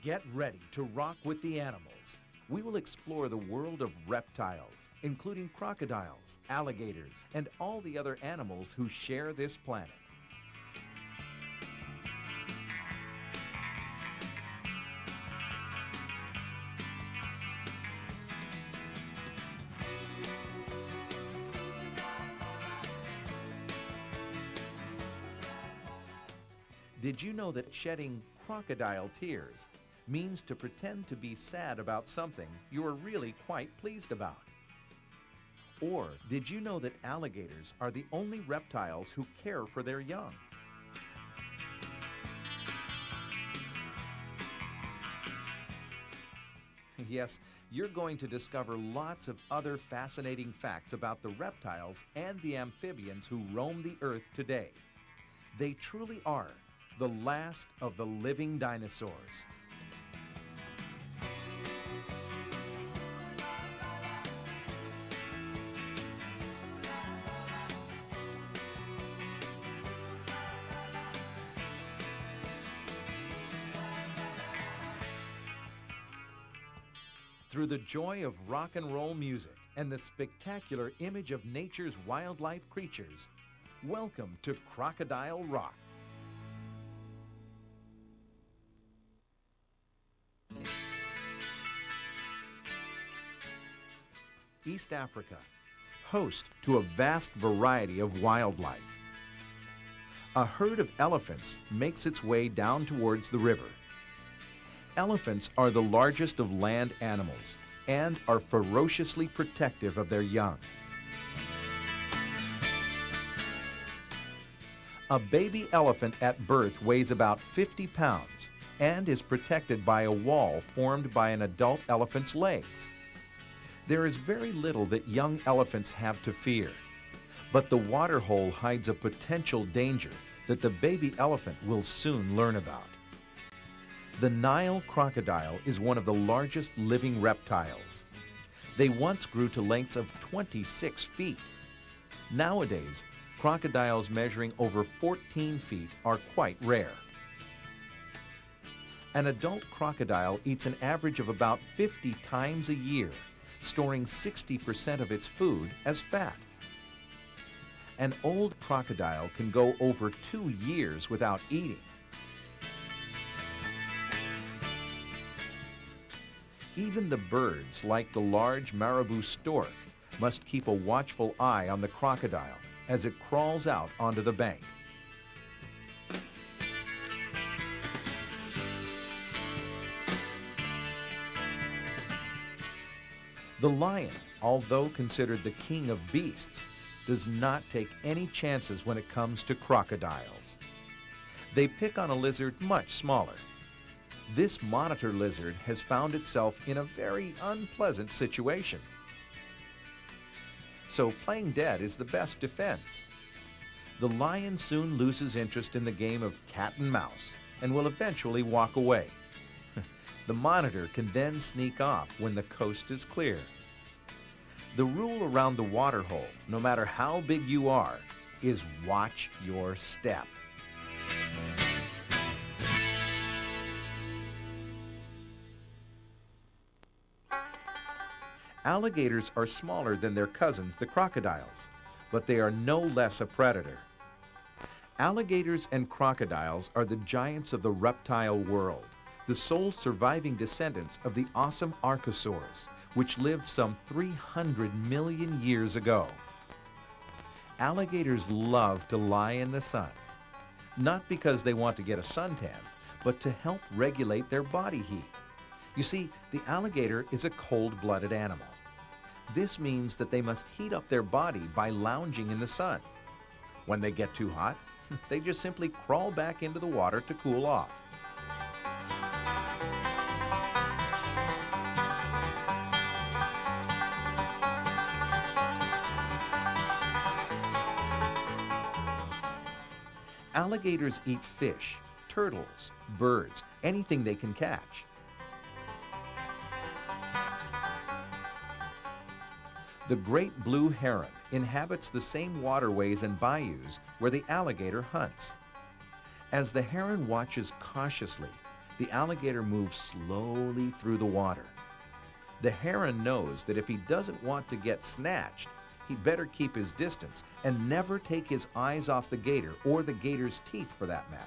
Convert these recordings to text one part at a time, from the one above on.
Get ready to rock with the animals. We will explore the world of reptiles, including crocodiles, alligators, and all the other animals who share this planet. Did you know that shedding crocodile tears means to pretend to be sad about something you are really quite pleased about? Or did you know that alligators are the only reptiles who care for their young? Yes, you're going to discover lots of other fascinating facts about the reptiles and the amphibians who roam the earth today. They truly are the last of the living dinosaurs. Through the joy of rock and roll music and the spectacular image of nature's wildlife creatures, welcome to Crocodile Rock. East Africa, host to a vast variety of wildlife. A herd of elephants makes its way down towards the river. Elephants are the largest of land animals and are ferociously protective of their young. A baby elephant at birth weighs about 50 pounds and is protected by a wall formed by an adult elephant's legs. There is very little that young elephants have to fear, but the waterhole hides a potential danger that the baby elephant will soon learn about. The Nile crocodile is one of the largest living reptiles. They once grew to lengths of 26 feet. Nowadays, crocodiles measuring over 14 feet are quite rare. An adult crocodile eats an average of about 50 times a year, storing 60% of its food as fat. An old crocodile can go over 2 years without eating. Even the birds, like the large marabou stork, must keep a watchful eye on the crocodile as it crawls out onto the bank. The lion, although considered the king of beasts, does not take any chances when it comes to crocodiles. They pick on a lizard much smaller. This monitor lizard has found itself in a very unpleasant situation. So playing dead is the best defense. The lion soon loses interest in the game of cat and mouse and will eventually walk away. The monitor can then sneak off when the coast is clear. The rule around the waterhole, no matter how big you are, is watch your step. Alligators are smaller than their cousins, the crocodiles, but they are no less a predator. Alligators and crocodiles are the giants of the reptile world, the sole surviving descendants of the awesome archosaurs, which lived some 300 million years ago. Alligators love to lie in the sun, not because they want to get a suntan, but to help regulate their body heat. You see, the alligator is a cold-blooded animal. This means that they must heat up their body by lounging in the sun. When they get too hot, they just simply crawl back into the water to cool off. Alligators eat fish, turtles, birds, anything they can catch. The great blue heron inhabits the same waterways and bayous where the alligator hunts. As the heron watches cautiously, The alligator moves slowly through the water. The heron knows that if he doesn't want to get snatched, he'd better keep his distance and never take his eyes off the gator or the gator's teeth for that matter.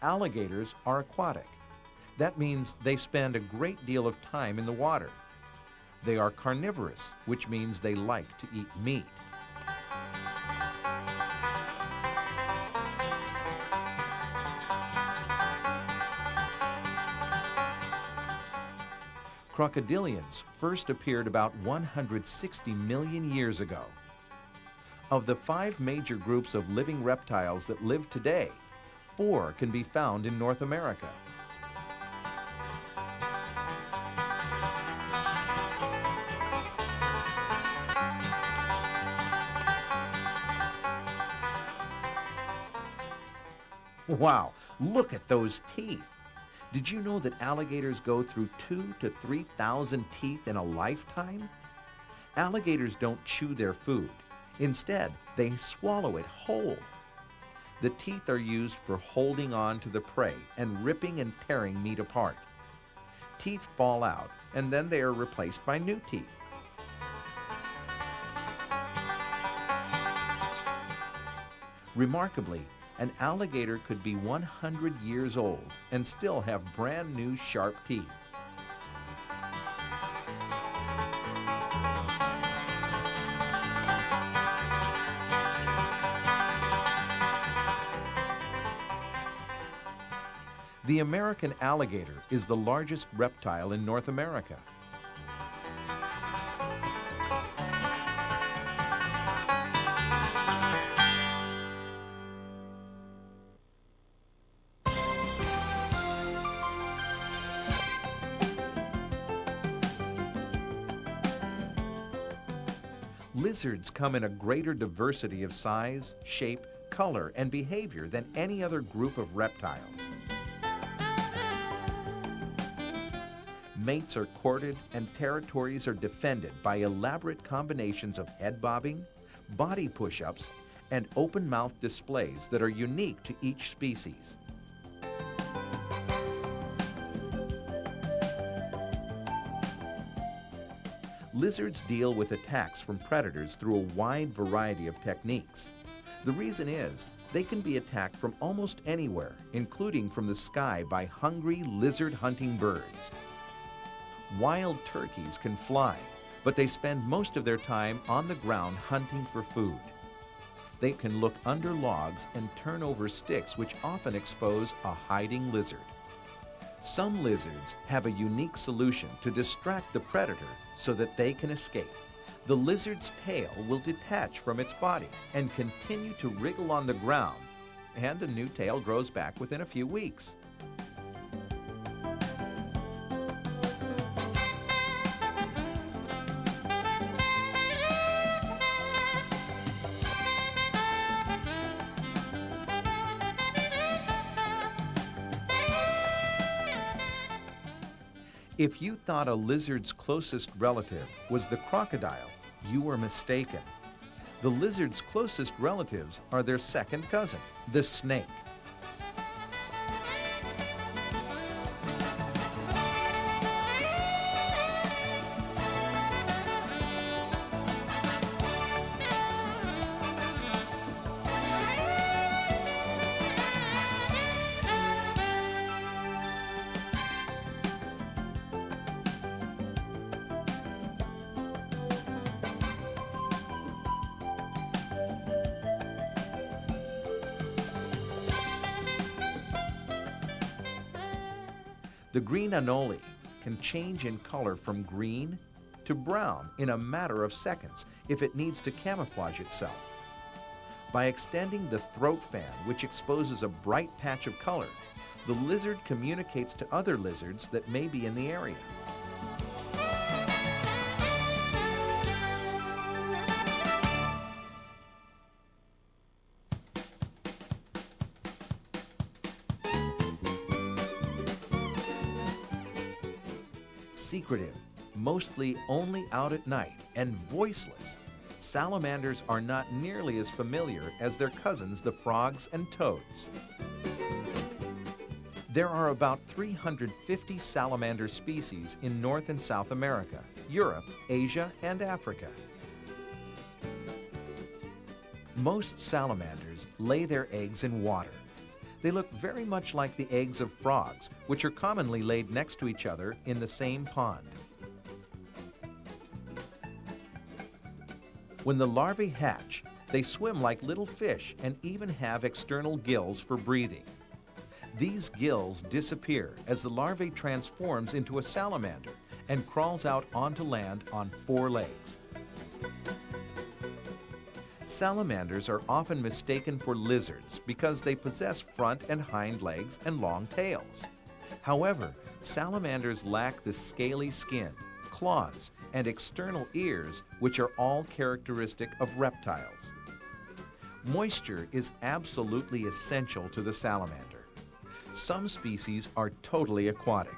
Alligators are aquatic. That means they spend a great deal of time in the water. They are carnivorous, which means they like to eat meat. Crocodilians first appeared about 160 million years ago. Of the 5 major groups of living reptiles that live today, 4 can be found in North America. Wow, look at those teeth! Did you know that alligators go through 2,000 to 3,000 teeth in a lifetime? Alligators don't chew their food. Instead, they swallow it whole. The teeth are used for holding on to the prey and ripping and tearing meat apart. Teeth fall out, and then they are replaced by new teeth. Remarkably, an alligator could be 100 years old and still have brand new sharp teeth. The American alligator is the largest reptile in North America. Lizards come in a greater diversity of size, shape, color, and behavior than any other group of reptiles. Mates are courted and territories are defended by elaborate combinations of head bobbing, body push-ups, and open-mouth displays that are unique to each species. Lizards deal with attacks from predators through a wide variety of techniques. The reason is, they can be attacked from almost anywhere, including from the sky by hungry lizard-hunting birds. Wild turkeys can fly, but they spend most of their time on the ground hunting for food. They can look under logs and turn over sticks, which often expose a hiding lizard. Some lizards have a unique solution to distract the predator so that they can escape. The lizard's tail will detach from its body and continue to wriggle on the ground, and a new tail grows back within a few weeks. If you thought a lizard's closest relative was the crocodile, you were mistaken. The lizard's closest relatives are their second cousin, the snake. The green anole can change in color from green to brown in a matter of seconds if it needs to camouflage itself. By extending the throat fan, which exposes a bright patch of color, the lizard communicates to other lizards that may be in the area. Secretive, Mostly only out at night and voiceless, salamanders are not nearly as familiar as their cousins, the frogs and toads. There are about 350 salamander species in North and South America, Europe, Asia, and Africa. Most salamanders lay their eggs in water. They look very much like the eggs of frogs, which are commonly laid next to each other in the same pond. When the larvae hatch, they swim like little fish and even have external gills for breathing. These gills disappear as the larvae transforms into a salamander and crawls out onto land on 4 legs. Salamanders are often mistaken for lizards because they possess front and hind legs and long tails. However, salamanders lack the scaly skin, claws, and external ears, which are all characteristic of reptiles. Moisture is absolutely essential to the salamander. Some species are totally aquatic.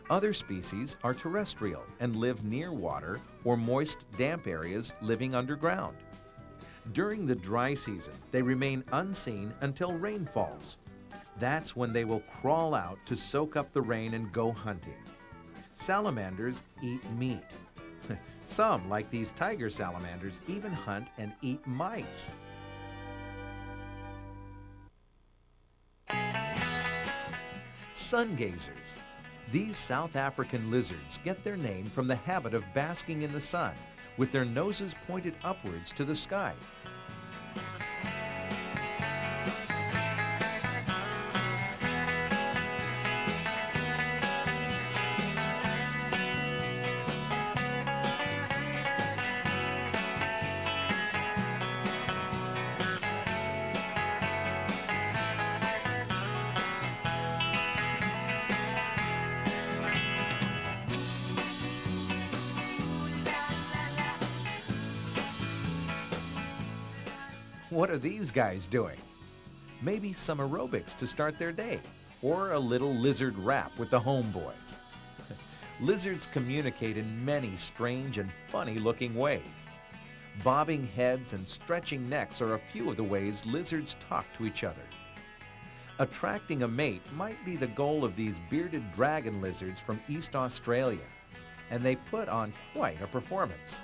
Other species are terrestrial and live near water or moist, damp areas, living underground. During the dry season, they remain unseen until rain falls. That's when they will crawl out to soak up the rain and go hunting. Salamanders eat meat. Some, like these tiger salamanders, even hunt and eat mice. Sun gazers. These South African lizards get their name from the habit of basking in the sun, with their noses pointed upwards to the sky. What are these guys doing? Maybe some aerobics to start their day, or a little lizard rap with the homeboys. Lizards communicate in many strange and funny-looking ways. Bobbing heads and stretching necks are a few of the ways lizards talk to each other. Attracting a mate might be the goal of these bearded dragon lizards from East Australia, and they put on quite a performance.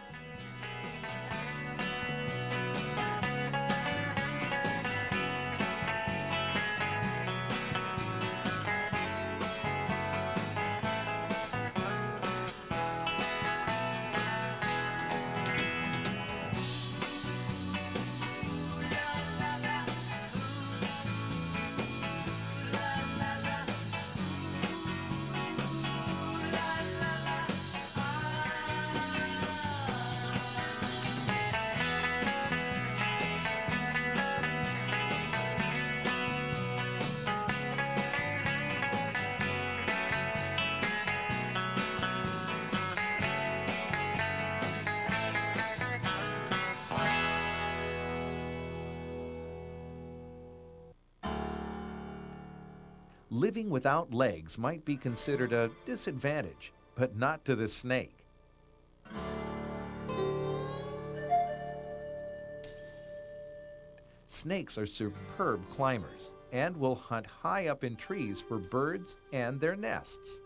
Living without legs might be considered a disadvantage, but not to the snake. Snakes are superb climbers and will hunt high up in trees for birds and their nests.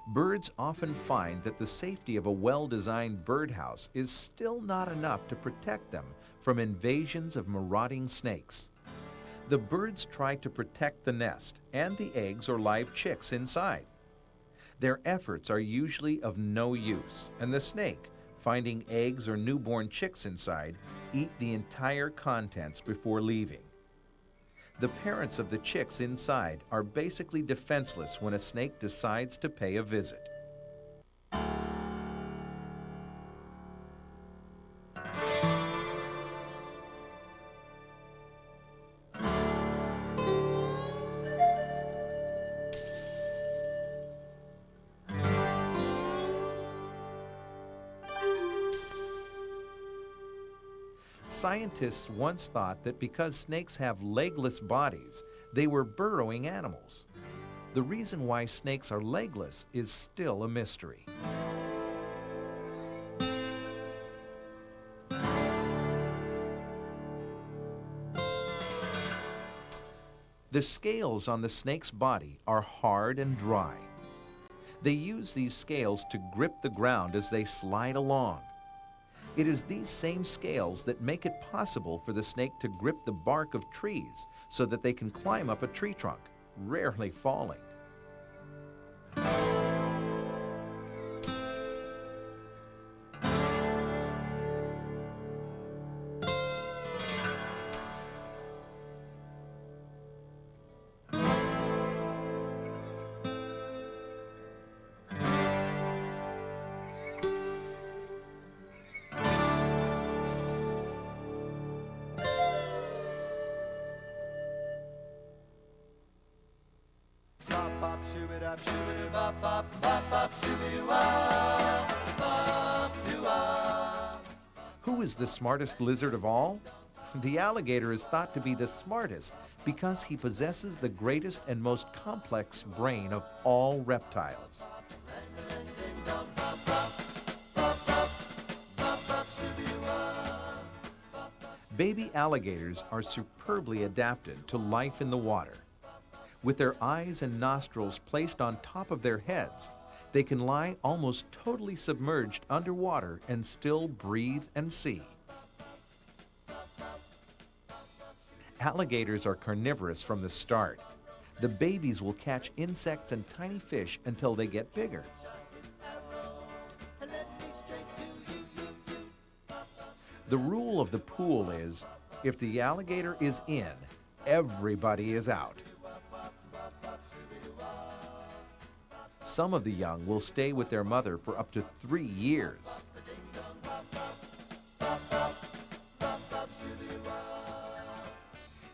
Birds often find that the safety of a well-designed birdhouse is still not enough to protect them from invasions of marauding snakes. The birds try to protect the nest and the eggs or live chicks inside. Their efforts are usually of no use, and the snake, finding eggs or newborn chicks inside, eat the entire contents before leaving. The parents of the chicks inside are basically defenseless when a snake decides to pay a visit. Scientists once thought that because snakes have legless bodies, they were burrowing animals. The reason why snakes are legless is still a mystery. The scales on the snake's body are hard and dry. They use these scales to grip the ground as they slide along. It is these same scales that make it possible for the snake to grip the bark of trees so that they can climb up a tree trunk, rarely falling. Who is the smartest lizard of all? The alligator is thought to be the smartest because he possesses the greatest and most complex brain of all reptiles. Baby alligators are superbly adapted to life in the water. With their eyes and nostrils placed on top of their heads, they can lie almost totally submerged underwater and still breathe and see. Alligators are carnivorous from the start. The babies will catch insects and tiny fish until they get bigger. The rule of the pool is, if the alligator is in, everybody is out. Some of the young will stay with their mother for up to 3 years.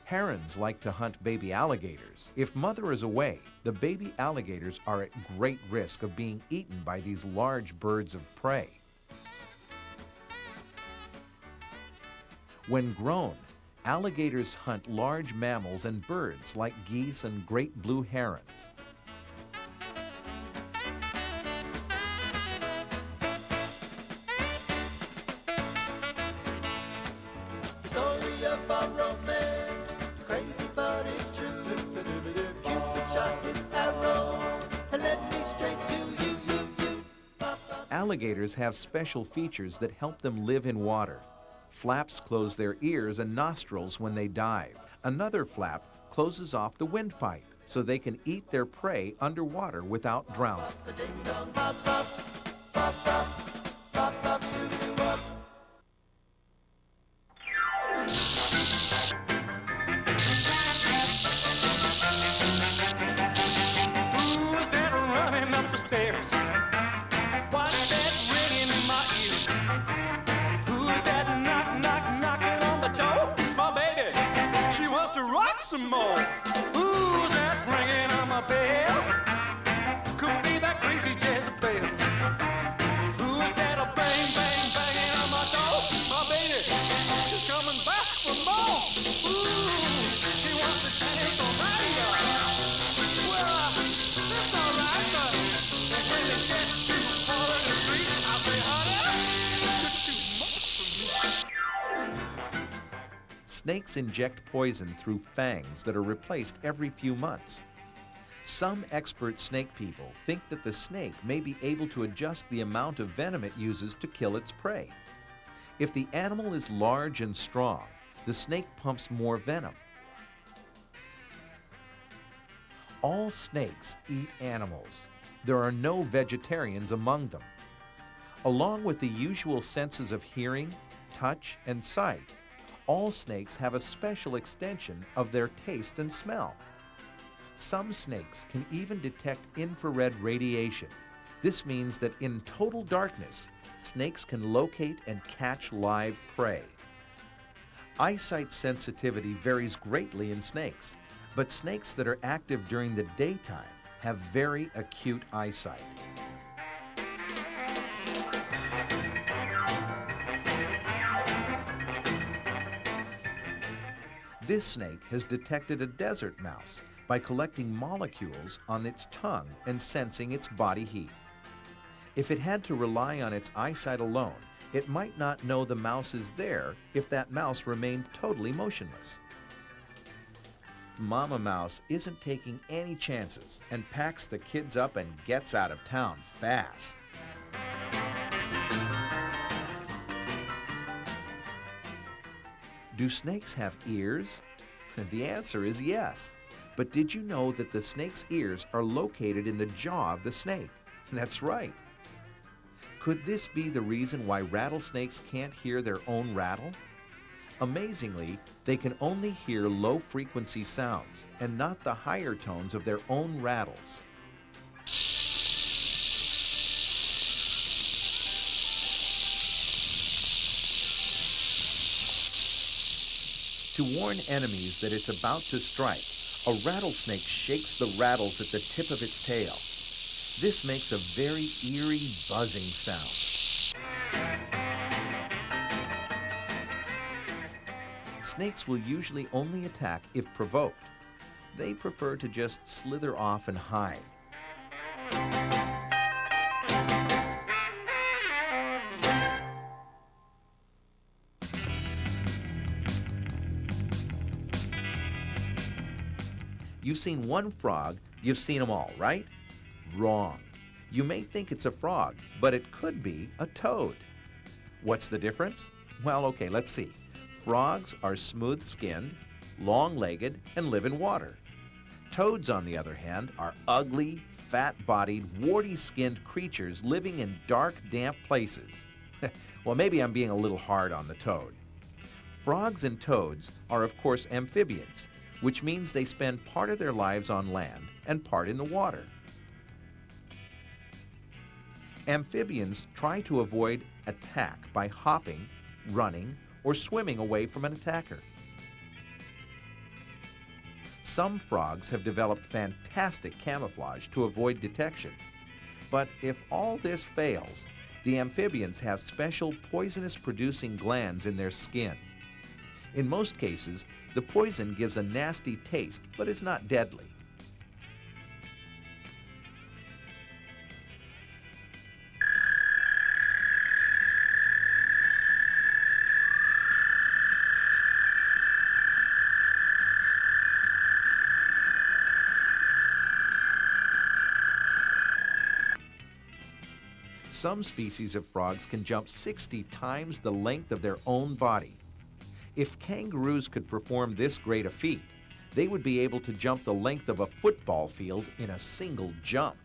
Herons like to hunt baby alligators. If mother is away, the baby alligators are at great risk of being eaten by these large birds of prey. When grown, alligators hunt large mammals and birds like geese and great blue herons. Alligators have special features that help them live in water. Flaps close their ears and nostrils when they dive. Another flap closes off the windpipe so they can eat their prey underwater without drowning. Some more. Who's that ringing on my bell? Could be that crazy Jezebel. Who's that a bang, bang, banging on my door? My baby, she's coming back for more. Ooh, she wants to dance on radio. Well, that's all right, but when they get to fall in the street, I'll say, honey, you're too much for me. Snakes inject poison through fangs that are replaced every few months. Some expert snake people think that the snake may be able to adjust the amount of venom it uses to kill its prey. If the animal is large and strong, the snake pumps more venom. All snakes eat animals. There are no vegetarians among them. Along with the usual senses of hearing, touch, and sight, All snakes have a special extension of their taste and smell. Some snakes can even detect infrared radiation. This means that in total darkness, snakes can locate and catch live prey. Eyesight sensitivity varies greatly in snakes, but snakes that are active during the daytime have very acute eyesight. This snake has detected a desert mouse by collecting molecules on its tongue and sensing its body heat. If it had to rely on its eyesight alone, it might not know the mouse is there if that mouse remained totally motionless. Mama Mouse isn't taking any chances and packs the kids up and gets out of town fast. Do snakes have ears? The answer is yes. But did you know that the snake's ears are located in the jaw of the snake? That's right. Could this be the reason why rattlesnakes can't hear their own rattle? Amazingly, they can only hear low-frequency sounds and not the higher tones of their own rattles. To warn enemies that it's about to strike, a rattlesnake shakes the rattles at the tip of its tail. This makes a very eerie buzzing sound. Snakes will usually only attack if provoked. They prefer to just slither off and hide. You've seen one frog, you've seen them all, right? Wrong. You may think it's a frog, but it could be a toad. What's the difference? Well, okay, let's see. Frogs are smooth-skinned, long-legged, and live in water. Toads, on the other hand, are ugly, fat-bodied, warty-skinned creatures living in dark, damp places. Well, maybe I'm being a little hard on the toad. Frogs and toads are, of course, amphibians, which means they spend part of their lives on land and part in the water. Amphibians try to avoid attack by hopping, running, or swimming away from an attacker. Some frogs have developed fantastic camouflage to avoid detection. But if all this fails, the amphibians have special poisonous-producing glands in their skin. In most cases, the poison gives a nasty taste, but is not deadly. Some species of frogs can jump 60 times the length of their own body. If kangaroos could perform this great a feat, they would be able to jump the length of a football field in a single jump.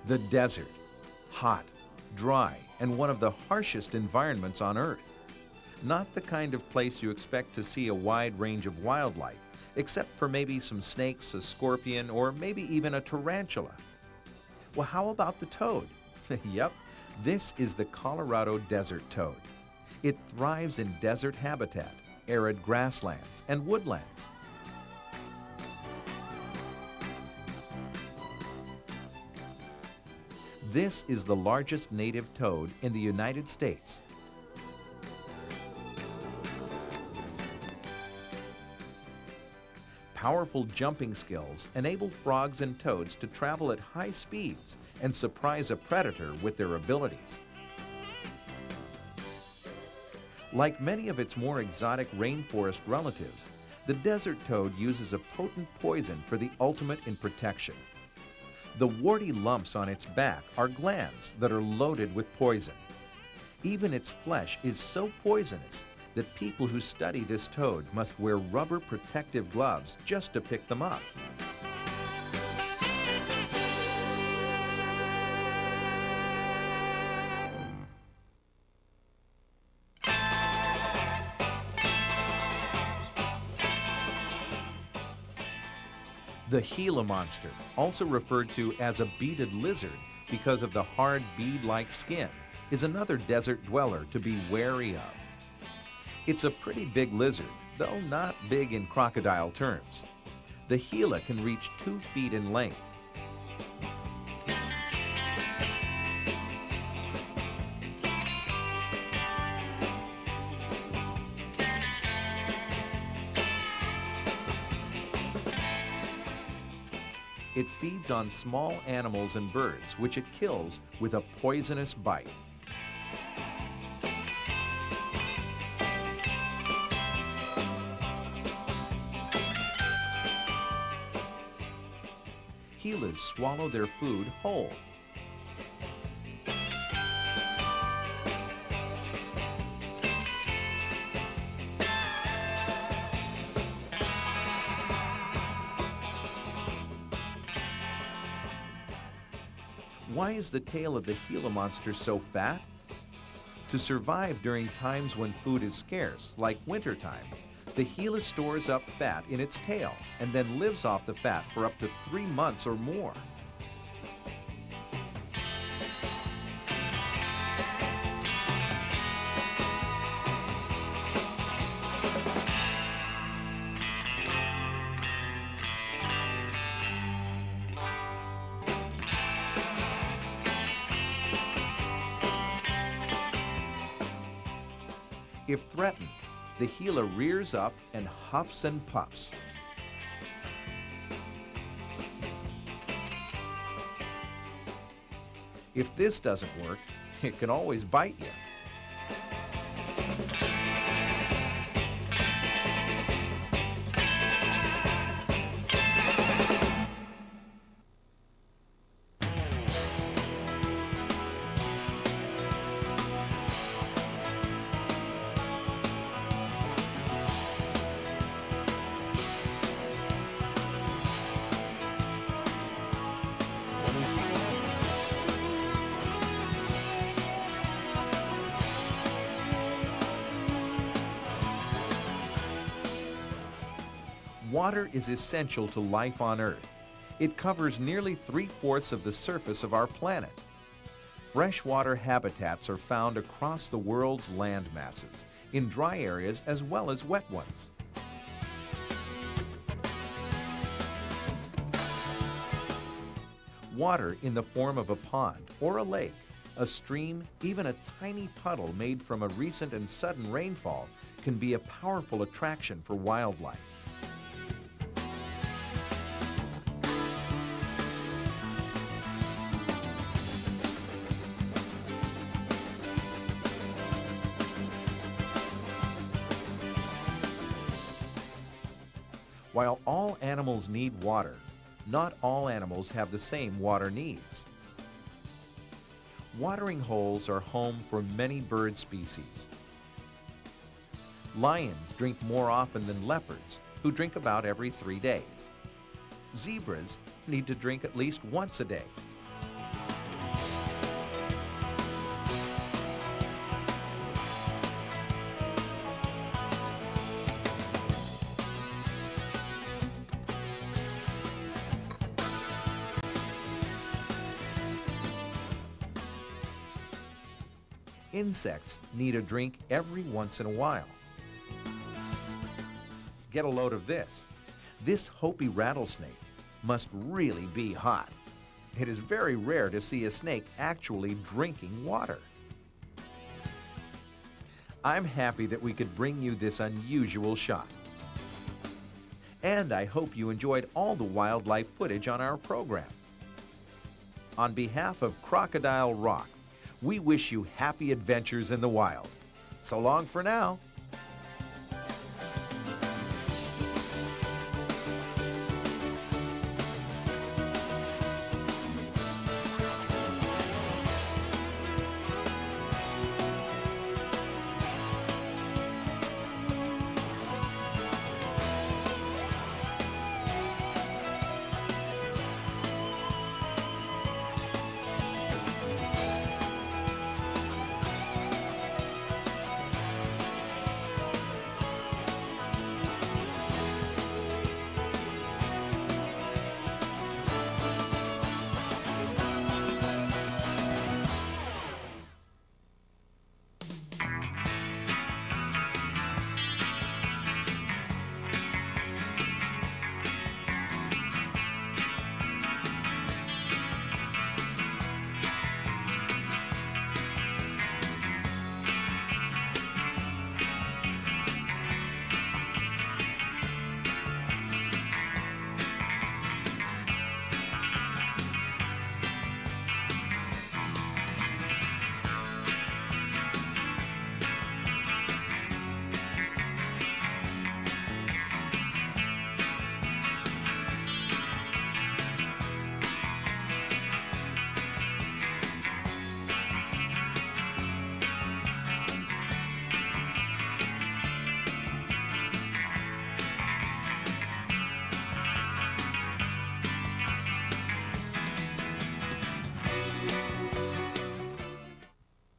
The desert, hot, dry, and one of the harshest environments on Earth. Not the kind of place you expect to see a wide range of wildlife, except for maybe some snakes, a scorpion, or maybe even a tarantula. Well, how about the toad? Yep, this is the Colorado desert toad. It thrives in desert habitat, arid grasslands, and woodlands. This is the largest native toad in the United States. powerful jumping skills enable frogs and toads to travel at high speeds and surprise a predator with their abilities. Like many of its more exotic rainforest relatives, the desert toad uses a potent poison for the ultimate in protection. The warty lumps on its back are glands that are loaded with poison. Even its flesh is so poisonous that people who study this toad must wear rubber protective gloves just to pick them up. The Gila monster, also referred to as a beaded lizard because of the hard bead-like skin, is another desert dweller to be wary of. It's a pretty big lizard, though not big in crocodile terms. The Gila can reach 2 feet in length. It feeds on small animals and birds, which it kills with a poisonous bite. Gilas swallow their food whole. Why is the tail of the Gila monster so fat? To survive during times when food is scarce, like wintertime, the Gila stores up fat in its tail and then lives off the fat for up to 3 months or more. If threatened, the Gila rears up and huffs and puffs. If this doesn't work, it can always bite you. Water is essential to life on Earth. It covers nearly 3/4 of the surface of our planet. Freshwater habitats are found across the world's land masses, in dry areas as well as wet ones. Water in the form of a pond or a lake, a stream, even a tiny puddle made from a recent and sudden rainfall can be a powerful attraction for wildlife. While all animals need water, not all animals have the same water needs. Watering holes are home for many bird species. Lions drink more often than leopards, who drink about every 3 days. Zebras need to drink at least once a day. Insects need a drink every once in a while. Get a load of this. This Hopi rattlesnake must really be hot. It is very rare to see a snake actually drinking water. I'm happy that we could bring you this unusual shot. And I hope you enjoyed all the wildlife footage on our program. On behalf of Crocodile Rock, we wish you happy adventures in the wild. So long for now.